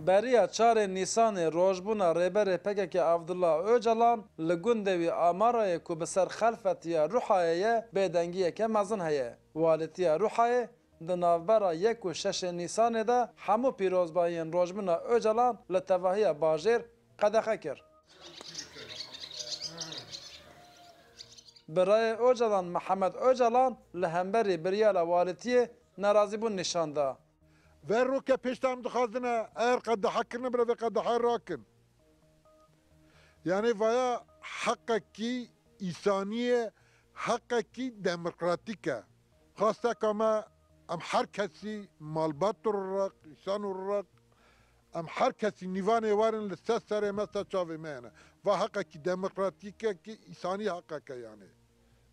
بریا 4 نیسان روزبونا ریبر پکک عبدالله اوجلان لگندوی آمارای کو بسر خلفتیا روحایه بدنگیه که مزن هیه والتیا روحایه دنابرا 1 و 6 نیسان ده همو پیروزباین روزبونا اوجلان لتواهی باجر قدخه کرد. برای اوجلان محمد اوجلان لهمبری بریال والتیه ناراضی بون نشان ده. ورو که پیشتم دخواستنه اگر قد حکرنه برای قد حر راکن یعنی ویا حق کی انسانیه حق کی دموکراتیکه خواسته که ما ام هر کسی مالبات رق انسان رق ام هر کسی نیوان وارن لسه سر مثلا چاوی مینه و حق کی دموکراتیکه کی انسانی حق که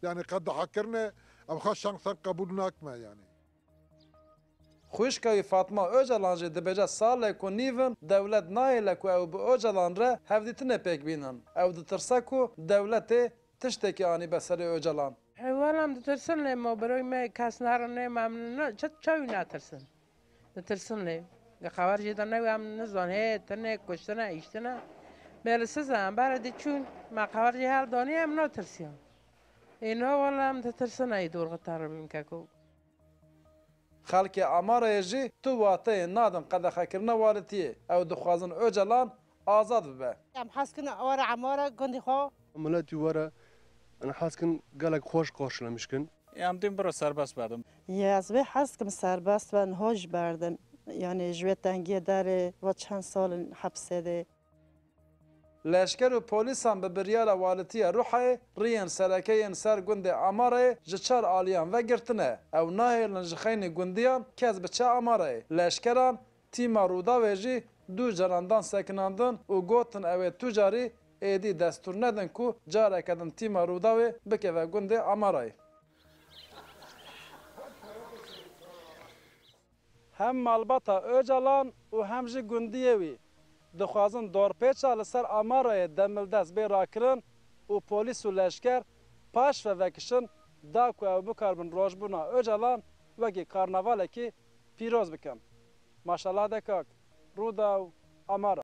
یعنی قد حکرنه ام خواست شانسان قبول نکمه یعنی خوشکوی فاطمه اوجلان جه دبجه ساله کو نیون دولت نایله کو او به اوجلان ره هفدیتنه پیک بینن او دترسه کو دولت تشتکی آنی بسر اوجلان حیوانم دترسن لی ما برای ما کس نرانه ممنون چاوی نترسن دترسن لی خبر جدا نوی هم نزان هی تنه کشتنه ایشتنه بلسزم برای چون ما خبر جه هر دانی هم نترسیم اینها والا هم دترسن ای دور قطار بیم که کو خلک آماره جی تو واته نادن قدخه کرنه والتیه او دخوازن اوجلان آزاد ببه ام حس کن ورا عماره گندی خو ملاتي ورا انا حاسس كن قالك خوش قوش مشكن ام دیم برو سربست بردم یازوی حس کم سربست و هوش بردم یعنی جوی تنگی داره و چند سال حبسه ده لشکر و پلیس هم به بریال والتی روحه ریان سرکه سر گند آماره جچار آلیان و گرتنه او ناهیلن جخین گندیان که از بچه آماره لشکران تیما رودا ویجی دو جراندان سکناندن و گوتن اوی تجاری ایدی دستور ندن کو جاره کدن تیما رودا بکه و گند آماره هم مالباتا اوجلان و هم جی گندیه وی دخوازن دورپیچا لسر آماره دملدست بی راکرن و پولیس و لشکر پاش و وکشن دا کو او بکاربن روشبونا اوجلان وگی کارناواله کی پیروز بکن ماشالله دکاک رودا و آماره